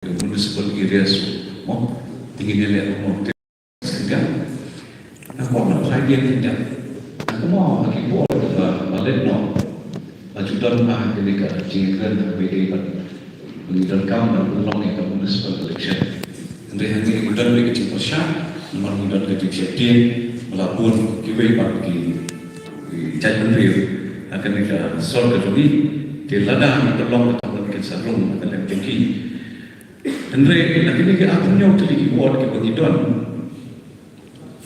municipal areas mo tingin nila mo segan ako na idea tidak ako mo akibo malet no ajudan pa ketika jingkan BD pengidan kaum dan ulong yang municipal election Andai hanya udan bagi kecil persyak nomor udan kecil siapin melapun kibai bagi jalan raya akan kita solve kejadi di ladang terlong atau mungkin sarung akan tinggi. Andai nak ini kita punya utility board kita pengidon.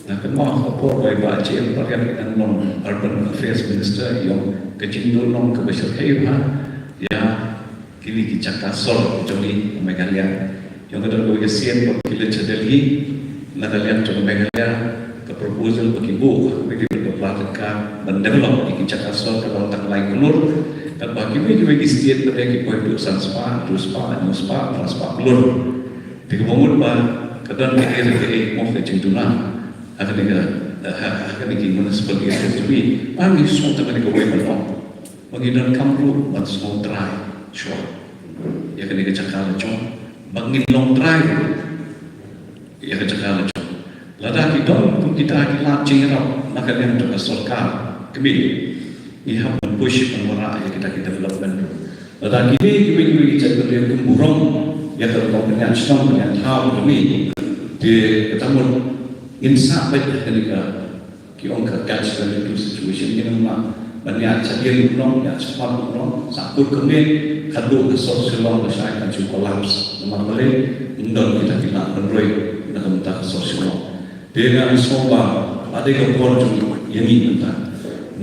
Nak mau kapor by baca yang perkara kita non urban affairs minister yang kecil non kebesaran kaya ya kini kita kasor kejadi Meghalaya yang kedua bagi siap bagi Delhi Nagaland atau Meghalaya ke proposal bagi buku bagi berpelatihan dan develop di Jakarta kalau tak lain keluar dan bagi setiap bagi poin urusan spa, new spa, transpa keluar di kebangun bah kadang kita mau ke cintuna akan kita sebagai SSB kami semua teman kita boleh berlaku mengidan kamu buat semua try sure ya kan kita cakap cuma bangin long try ya kan cakap lada kita pun kita akan cingirap maka yang untuk sorkar kembali ia push pengerak yang kita development lada kini kita berdiri kumburong yang terutama dengan Islam dengan tahu kami di ketemu insa baik ketika kita catch the situation ini memang banyak cakap ulong yang cepat ulong sakut kami kadu sosial masyarakat kan juga kolaps nomor balik undang kita berroy dalam tak sosial dia nak semua ada kepor juga yang ini entah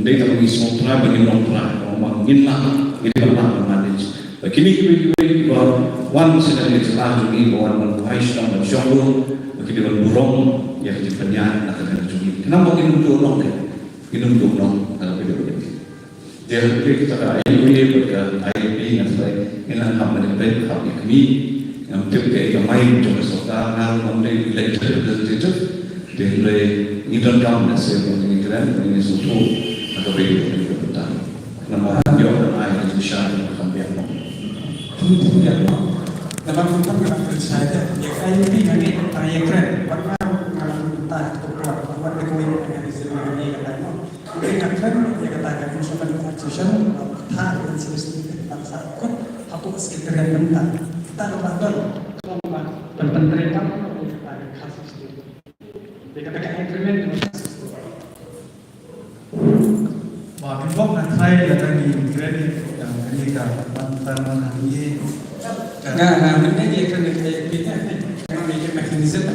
dia tak bagi semua bagi non-tera orang minlah ini pernah manage kini kita wan sedang dicelah juga wan Aisyah dan Syahul kita berburung yang kita penyan akan juga kenapa kita dorong kita dorong kalau kita begini dia kita ini berkat ini yang saya ingin hamil baik kami yang tiap-tiap yang main juga serta hal mengenai legislatif dan ingin kamu nasi mengenai keren mengenai suatu atau bagi kita bertahan. Nama dia orang lain itu syar dan kambing. Tentu ya, dalam kita berlaku saja. Yang ini kami tanya keren. Warna kalau kita berbuat warna kuning yang disebut ini katanya. Ini keren yang katakan musuhan transition kita dan semestinya kita sakut aku sekitar mentah. Kita lepas berpengaruh kamu ada kasus itu. Dikatakan increment wah kelompok nanti datang di kredit yang ketika mantan ini nah ini dia kredit kita memang dia mekanisme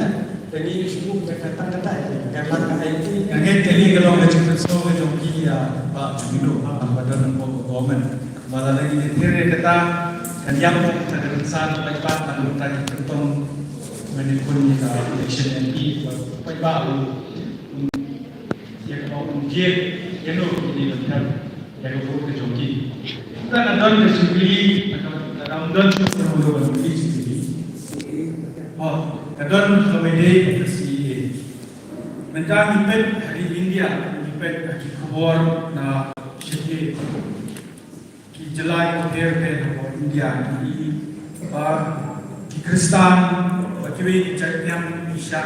jadi semua kata-kata karena itu yang ini kalau macam itu macam dia Pak Jumido badan government malah lagi dia kata dan yang ada besar lepas anggota ketong menekuni election MP baru yang mau mungkin yang ini benar yang perlu dicoki kita nanti disubli dalam dan perlu disubli oh dan kemudian CA menjadi pet hari India pet di kubur na sini di Julai hotel India di Kristan bagi yang bisa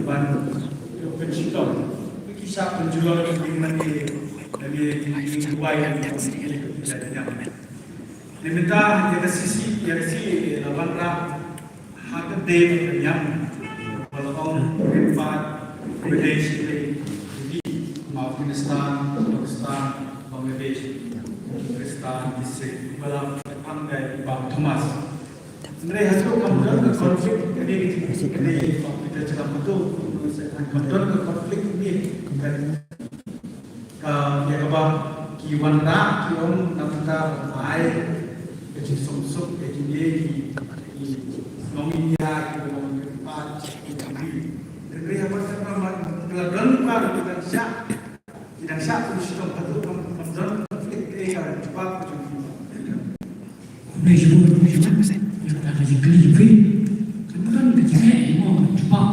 ban pencipta kisah penjualan dari Dubai yang diminta yang sisi lawan harga deh yang kalau empat Bangladesh jadi Afghanistan, Pakistan, Bangladesh, Pakistan, Israel, dalam pandai Bang Thomas. Mereka itu kemudian ke konflik jadi kita cerita betul kemudian ke konflik ini kan ya apa kiwan rak kiwan nampak air kecil sumsum kecil di Indonesia kiwan empat dan mereka berkata kemudian tidak syak sistem betul kemudian konflik yang cepat Jadi keliru, kemudian kejadian mau cepat,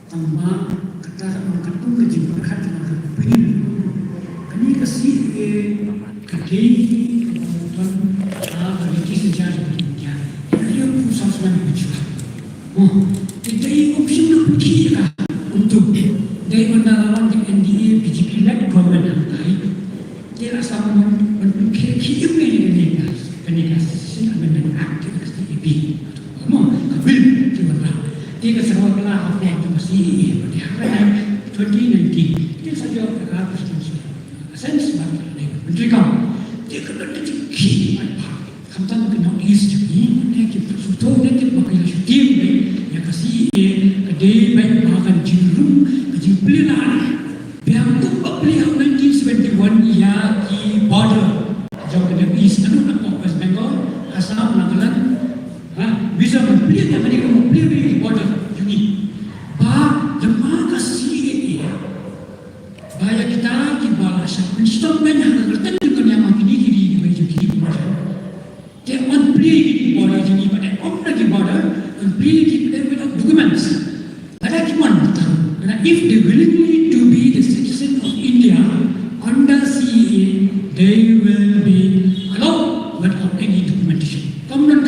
tambah kata orang ketemu kejadian berkata orang pengen, kini kasih kejadian kemudian bagi kisah berikutnya, dia pun Dari opsi nak pergi untuk dari pendalaman di NDA PGP led government hantai dia rasa menukir kirim ni dengan amendment act ke STAB mau kabil dia dia ke semua belah apa yang masih dia harap 2019 dia saja berkata sense menteri kamu dia kena dikiki kamtan kena is jadi dia kita foto dia kita pakai syuting yang kasih dia baik makan jiru kejimplinan yang tu beliau 1971 ya di border jauh ke east anu nak West Bengal Assam Nagaland bisa membeli yang mereka membeli di border ini lemah kasih bahaya kita di balas instrumen yang tertentu kan yang makin diri di baju kiri dia membeli di border ini pada orang di border membeli di without documents ada gimana karena if they willingly to be the citizen of India under CEA they will be allowed without any documentation kemudian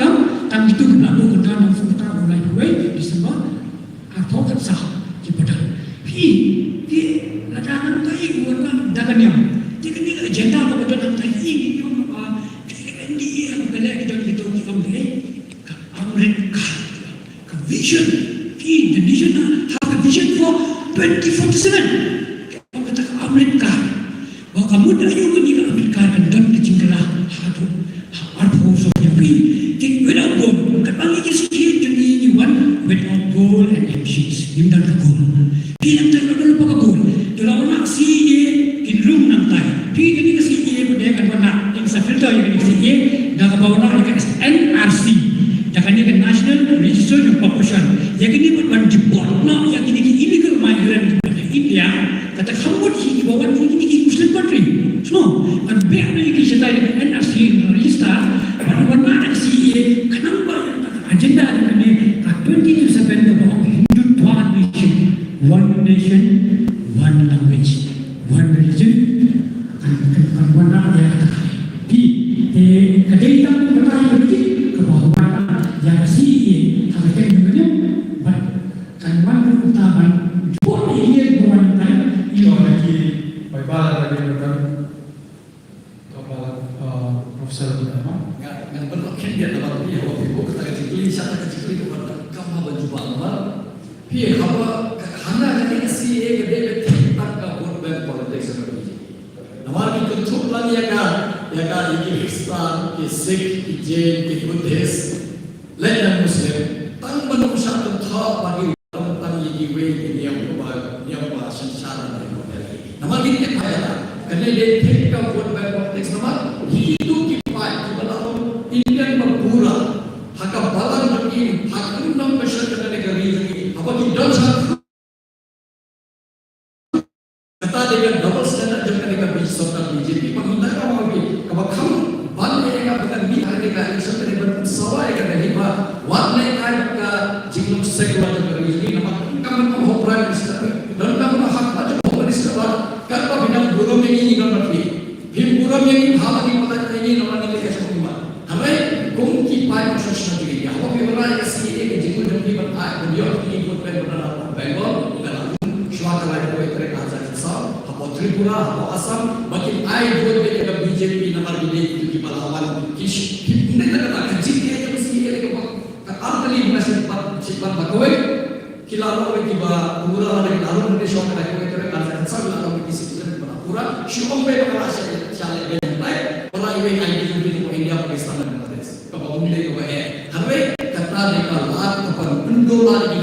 tang itu berlaku ke dalam Sumatera mulai 2 Disember atau sah di badan di ladangan tadi bukan dagan yang jadi ni agenda kepada dalam tadi ini yang NDA yang bela kita itu kita beli ke Amerika ke vision Indonesia have a vision for 2047 kita kata ke Amerika bahawa kamu dah juga ni ke Amerika dan kejingkelah hadu arpo so yang think without goal kan bagi kita sikit jadi ni one without goal and ambitions ini dan goal yang terlalu pakai goal dalam nak CA in room nang tai jadi ni CA pada kan nak yang filter yang CA dah ke bawah nak NRC jangan ni National Register of Population yang ini buat deport nak yang ini illegal migrant di India kata kamu di bawah ini Muslim country so and biar ni kita dengan NRC register pada mana CA kenapa agenda ini 2027 about Hindu Dwan nation one language one religion kan mana dia di kedai tamu bertanya begitu ke bawah yang CA harusnya juga kan mana utama buat ini bukan Iyo lagi baik-baik lagi dengan kepala Profesor Utama. Yang berlaku dia dalam dia waktu itu kita kecil, siapa kecil itu kamu baju bangla. Dia apa hanya jadi CA ke dia tak ke buat bank politik seperti ini. Nama kita cukup lagi ya kan ini Islam, ke Sikh, ke Jain, ke Buddhist, lain Muslim. Tang manusia tentu bagi tentang ini way yang bahasa secara nama kita payah kerana dia tidak buat konteks nama itu kita dalam Indian berpura hak balan bagi hak undang masyarakat negara ini apa kita kata dengan double standard dengan negara Islam BJP pemerintah kamu lagi kalau kamu banyak yang bukan bihar negara Islam negara sawai kerana lima warna kaya jika sekular negara ini nama kamu menghormati Islam dan kamu hak pada Islam kalau bidang burung yang ini kan berarti burung yang ini hal ini pada ini nama ini kita semua hamai kongki pai proses nanti ya apa beberapa yang CA ke jiku dan kita beliau ini ikut beberapa Bengal dan suatu lagi itu mereka ajar kita apa Tripura apa Assam makin ai buat mereka BJP nama ini itu di Palawan kish ini kata kecil dia itu CA ke apa kali masih cepat bakoi kilalo tiba pura lagi lalu nanti syok lagi itu ajar kita lalu pura syukur mereka merasa jalan yang baik orang ini ID itu di India Pakistan dan Bangladesh kalau mulai itu harus kata mereka lahat kepada pendola di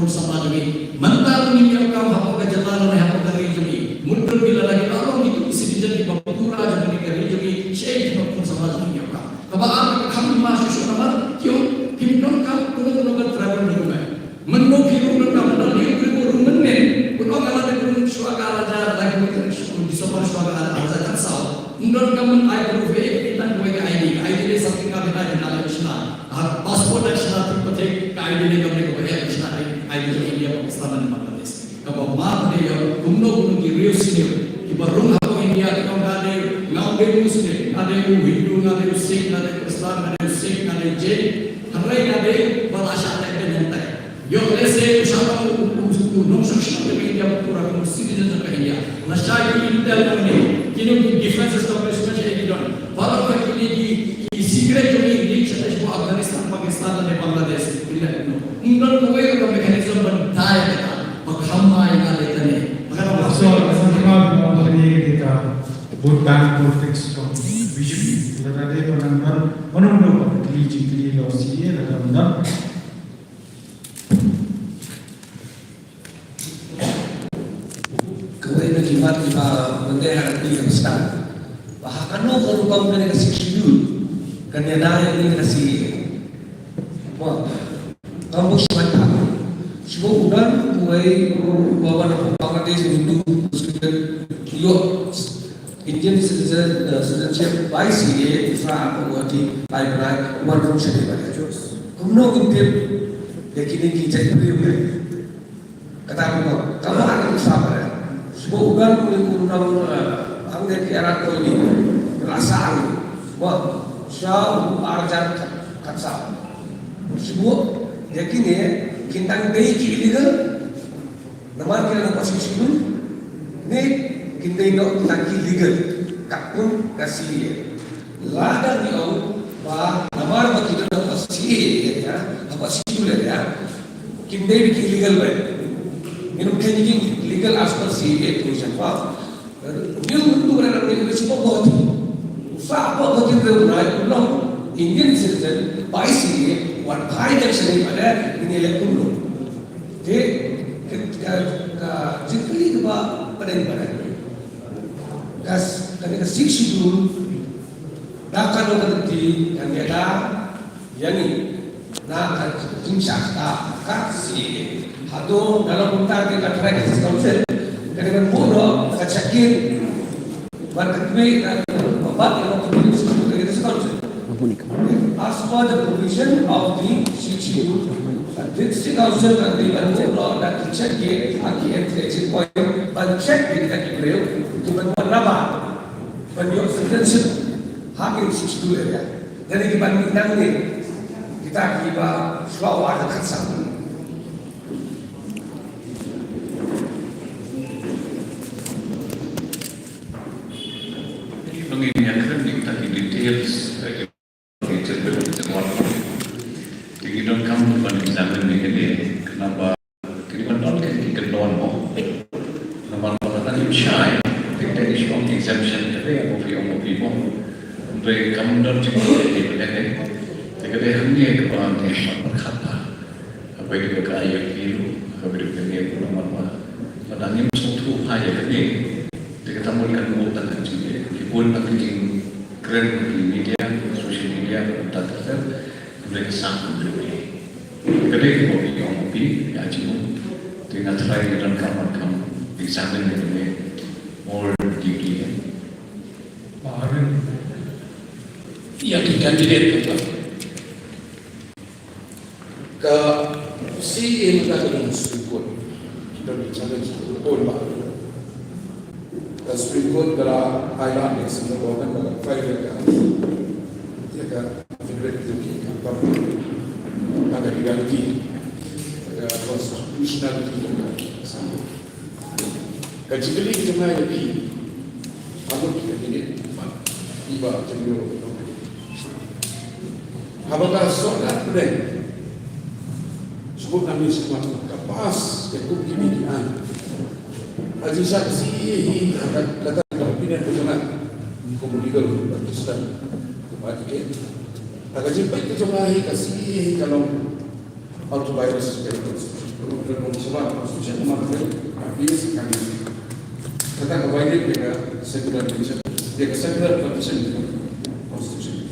sama lagi mental ini yang kau apa kejalan yang apa dari ini mundur bila lagi lalu itu isi jadi pura dan negara ini syekh pun sama lagi yang kau kalau kamu masuk sama tiap hidup kamu perlu travel di rumah menuk hidup kamu dari rumah mennen pun kalau ada pun suara ada lagi di sebuah suara ada kan sah menurut kamu air berubah kita dua ID ini something kami ada dalam Islam paspor nasional terpenting ID ini kami berubah Islam ID India Pakistan dan Bangladesh kalau maaf dia kumno di Rio sini di barung atau India kita ada ngau Muslim ada Hindu ada Sikh ada Islam ada Sikh ada Jain hari ada bahasa ada yang non succede che abbiamo ancora come citizen of India. Una sciaglia in Italia, che non di difesa establishment è di donne. Vado a fare di segreto di dice che Afghanistan, Pakistan e Bangladesh. Non doveva un meccanismo per dare ma come in Italia. So, sama ketika Bhutan politics from BJP, ladade penangan menunggu kili losi ladang Kawai na kimat lima bendera di Afghanistan. Bahkan no kalau kamu kena kasih kidul, kena naya ini kasih, wah, kamu semata. Semua udan, kawai bawa nama Bangladesh Hindu, Muslim, Yo, Indian citizenship, YCA, Islam, Wati, Ibrahim, one from Shadi Bari. Kamu no intip, yakini kita itu kata kamu akan sabar. Semua ugal kurang angkat ke arah ini perasaan, wah, syau arjan katsa. Semua yakin ya, kita ini illegal, nama kita apa sih itu? Ini kita ini kita illegal, kakun kasih. Lada ni au, bah, nama kita apa sih ya? Apa sih itu ya? Kita ini illegal baik. Minum kencing legal as per CA provision. Wah, dia untuk berada di semua bot. Usaha bot itu berurai ulang Indian citizen by CA, one high action pada ini yang dulu. Jadi jika pada ini pada, kerana siksi dulu, dah kalau berhenti yang ada, yang ini, nak insya kasih. Atau dalam bentar kita try ke council, kadang-kadang bodoh, kecakin, berketwi dan membuat yang mempunyai ke council. As per the provision of the CCU, district council dan di Bantul dan check ke akhir exit point, dan check di dekat Ibrahim untuk membuat rabat, membuat citizenship hakim CCU area. Jadi dibandingkan ini, kita kiba selalu ada kesalahan. Mengingatkan kita di details Jadi don't come to an examine ini kenapa kita non kita non mau nama orang yang shy kita is from exemption dari of people dari kamu dan cuma di bidang kita hanya kepada yang berkata apa itu kaya biru apa itu kaya nama pada ni suatu hal ini kita tampilkan muatan saja pun penting keren di media, sosial media, data mereka sangat berbeda. Kadang kita yang lebih ajimu dengan try dan kamu examine ini more deeply. Bahagian Yang candidate kita ke CA kita dengan Supreme Court kita bicara tentang the Supreme Court adalah Thailand yang semua orang dalam file kan, dia kan federal itu kan, ada legality, ada constitutionality juga sama. Kecil kita mana lagi, apa kita ini, iba cenderung. Apakah soalan boleh? Sebut kami semua kapas yang kemungkinan. Aji saksi kata opinion personal komunikal Pakistan kemudian agak jumpa itu cuma kasih kalau autovirus dan semua konstitusi memakai habis kami kata kebanyakan dengan secular condition dia secular condition konstitusi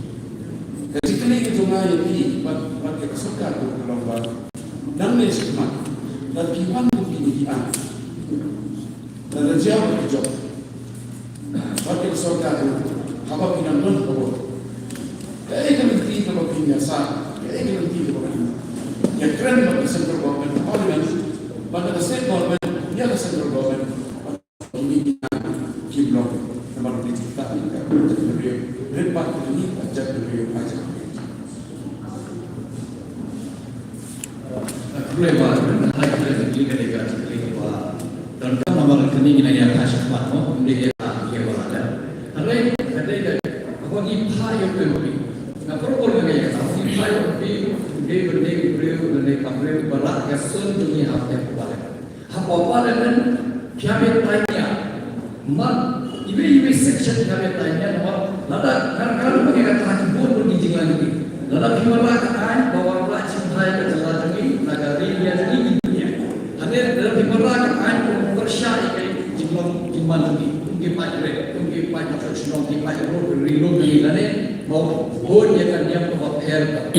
jadi kini itu cuma ini pakai kesukaan kalau dan semua dan kiwan begini dan jauh jauh. Waktu kesukaan apa pinangan kau? Kayak nanti kalau pinjasa, kayak nanti kalau yang keren bagi central government, parliament, pada state government, dia central government, ini kiblok, tempat kita ini, repat ini, jadi aja. Lepas hai kita kita dekat kita dan kalau malam ini kita yang kasih mahu dia dia berada. Hari ada apa ni payah tu. Nah perlu dia kata ni payah tu dia berdiri kamera berat kesun dunia apa yang boleh. Apa kan piamit tanya mat ibu section piamit tanya nama nada kalau bagi kata pun berjingga lagi. Dalam himalakan bahwa pelacim hai kejalan ini negara dia ini dunia. Ada dalam himalakan bersyai ke jimman ini, mungkin pajak, mungkin pajak sosial, mungkin pajak rilung ini. Ada mau pun dia kan dia bawa per.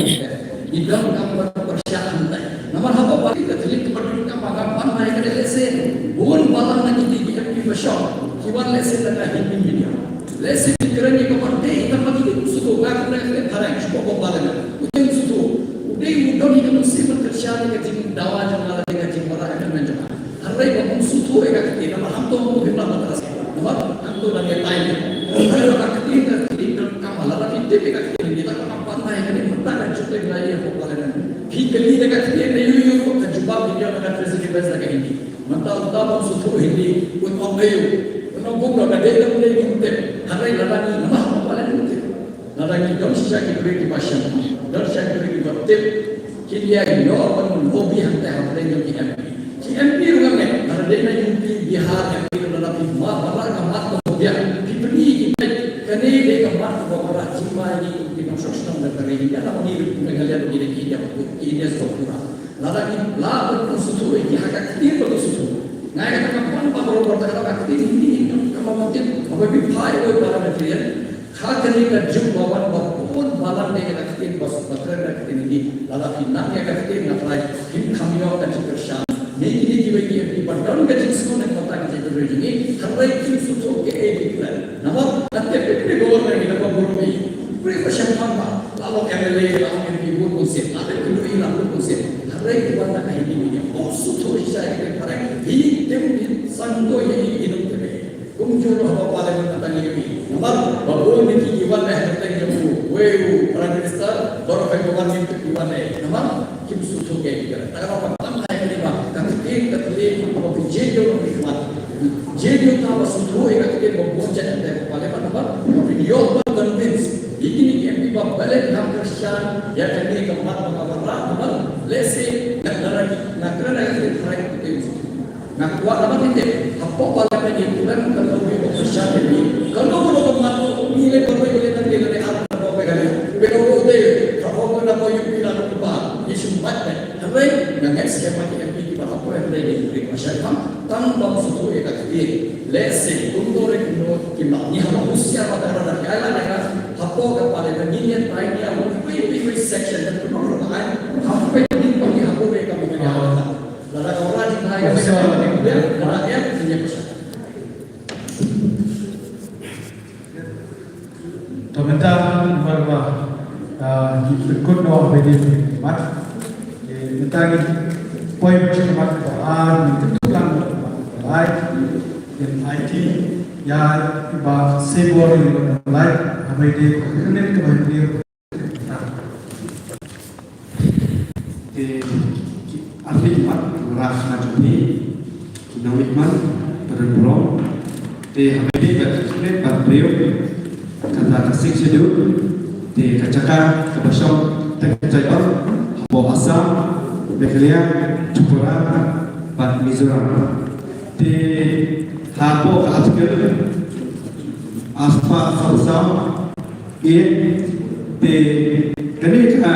Idam kamu bersyai hantai. Namun apa bagi ketelik kependudukan maka pandai ke lesen. Pun balang lagi tinggi yang bersyak. Kiwan lesen adalah ini dia. Lesen kerana kepenting kita bagi suatu waktu yang terang cukup balan. Ujian suatu, udah mudah ni kan mesti berkerja dengan jin dawa jangan dengan jin marah dan menjadi. Hari ini suatu ega kita nama ham tu mungkin nama terasa. Nama ham tu nama lain. Hari ini kita kamal lagi kita ega kita kan pandai kan pandai cukup lagi yang balan. Kita ni ega kita ni you kan jubah dia dengan presiden best lagi ini. Mental utama suatu ini untuk mayu. Untuk bukan ada yang boleh kita. Hari ini nama balan kita. Nadagi dong sisa kibri di pasien, dong sisa kibri di baptip, kilia indo pun hobi hantai hantai yang KMP. KMP orang ni, ada dena UP Bihar yang kita dalam hikmah, balar kamat kemudian diberi kita, kene dia kamat kebawa cima ini di konstruksi negara ini, ada meniru negara begini ini struktura. Nadagi lalu konstruksi ini agak kecil konstruksi. Naya kata kapan baru berkata kecil ini, kamu mungkin apabila pihak itu para material. Khadri ka jumbawan pun malam ni kita kitin bos bakar kitin ini lala pinang ya kitin ngapai kim khamio ka chikersham ni bagi di padang ka jisko ne kota ka jikur ini harai kim suto ke ediklan nama nanti pekde governor ni dapat burumi puri pasang pamba lalu MLA lalu MP burung sen ada kedui lalu sen harai di banda ka ini oh suto isya ke parang ini tem santo ini hidup tebe kumjuro apa pada tentang ini nampak bahawa ini kiwan dah tentang jamu, weu Prime Minister, baru kawan itu kiwan dah, nampak kim susu ke kita. Tak apa pertama yang ini kami terlihat apa video kiwan, video tahu susu yang kita membuat dan bagaimana nampak video convince. Ini MP balik nak kerja, ya kami kemat mengabarkan, nampak lesi nak kita try itu. Nak kuat apa kita? Apa pada ini bukan kalau kita kerja ini. Kalau kita mahu nilai boleh nanti dari apa apa kali. Kalau kita kalau kita mau yupi lalu lupa, isu macam. Tapi dengan skema yang kita apa yang dari masyarakat, tanpa suatu ekakti, lesi untuk rekno kita ni harus usia pada orang kaya dengan apa kepada pengingat lainnya, mungkin section dan penolakan, apa yang bagi apa mereka mengenai. Lalu orang yang lain mereka rakyat punya pesan. Teman-teman bahwa ikut doa bagi mat, tentang poin mat itu tulang lain dan IT yang bah sebor lain apa itu kemudian kemudian ahli mat ras najuni nawitman berburung di HPD berkesempatan berbeliau kata kasih sedut di kacaka kebasok terkejut bawa asam bekerja cukura bat Mizoram di hapo kahatkir aspa asam di kenika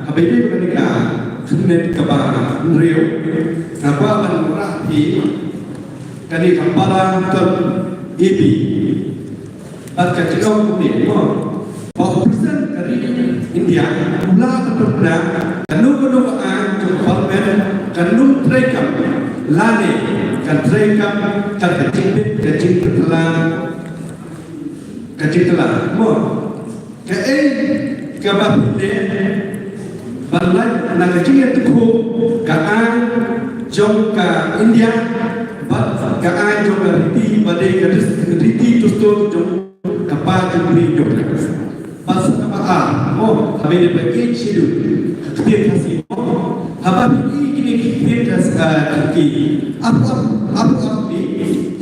HPD kenika kemudian kebar Rio apa menurut kani kampala ke ibi akan jauh ni bahwa presiden dari India ulah berperang kanu an parlimen kanu trekam lane kan trekam kan kecil telan mo ke kabapne balai nagajia tuku kaan jom ka India kaan jom ka riti badai ka riti tusto jom kapal jemberi jom pas kapal mo kami dapat sidu ketir kasih haba ini kita Turki apa ni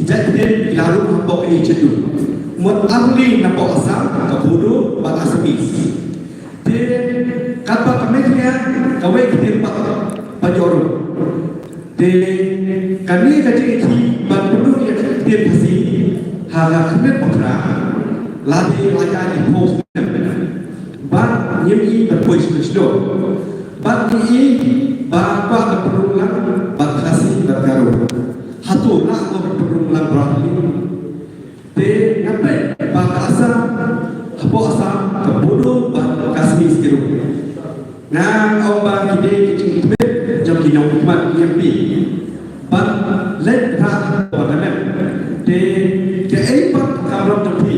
jadi lalu nampak ini cetu mut ahli nampak asal kabudu bak asmis de kata kemeknya kawai kita pajoru de kami kaji itu bantu yang kita pasti harga kemet pekra lagi di post ban nyemi berpois kesdo ban ini bapa berperulang bat kasih bergaru hatu nak berperulang berahli de ngapai bapa asal hapo asal kebudu bat kasih sekiru nah oba kide kicing kibet jam kinau hikmat nyempi bat let ra bagaimana de ai bat kamram tempi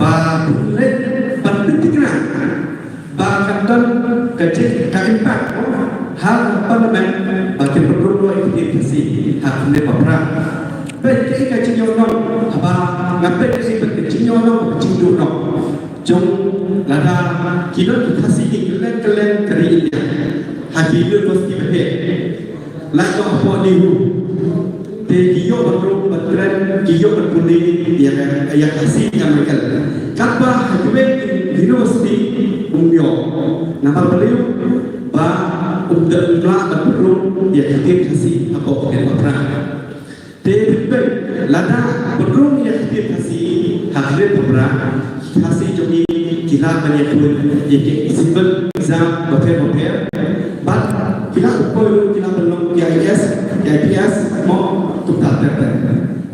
ba let bat tikna ba kanton kecil kaimpak hal parlemen bagi berdua investasi hak ne papra baik ke kecil nyono apa ngapai ke kecil nyono kecil nyono jong lada kilo investasi kelen dari India hati lu pasti behe lagu apa diu de kiyo berdua bertren kiyo berpuni yang kasih yang mereka kapa hajube university umyo nama beliau ba umdan la berum ya kita kasih apa yang pernah tebe lada berum ya kita kasih hadir pernah kasih jadi kita banyak pun jadi simbol exam beper ba kita upaya kita belum IAS mau tukar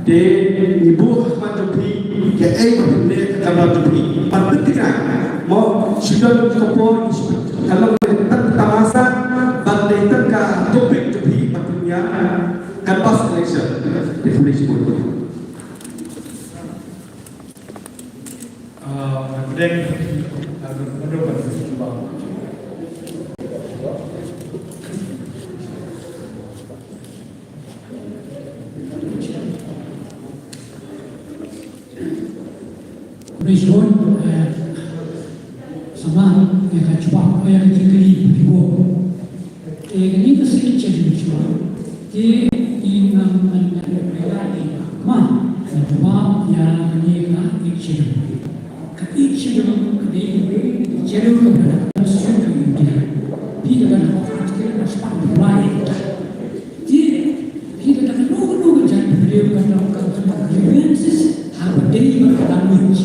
de ibu Ahmad Jopi ke benda kamar Jopi penting mau sudah kopor kalau tamasa bandai ka topik Jopi pentingnya kanvas collection definisi bodoh kemudian menurut Bang Beson sama yang cepat yang dikiri dibuat. Ini kesini jadi cepat. Di imam mereka ini mah cepat yang mereka ikut. Keikut kedai jadi kepada sesuatu yang dia. Dia kan kita cepat mulai. Dia kan nunggu jadi beliau kan grievances have daily language.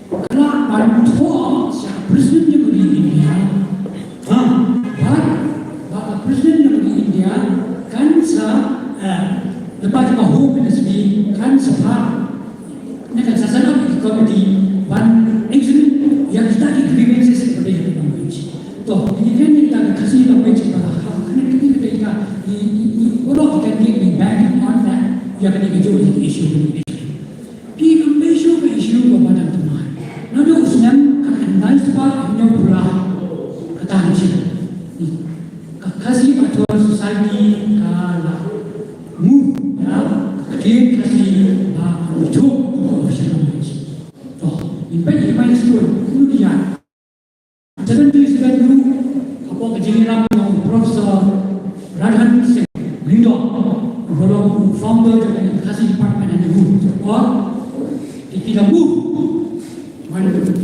Kalau orang tua presiden negeri India, bapak presiden negeri India kan lepas home ministry kan sebab nak sasana komedi one actually yang tadi grievances seperti itu language. Toh ini kan kita kasih language pada hal kan kita orang kita get back on that yang kita jual isu ini. Isu kepada teman. Nado usnam kakandai sebab hanya pula kata macam ni. Kasih pada society kalau move ya, dia kasih itu macam ni. Toh, ini main sesuatu kemudian. Jangan sudah dulu apa kejelas Profesor Radhan Singh Lindo, kalau founder dari kasih department itu, tidak move.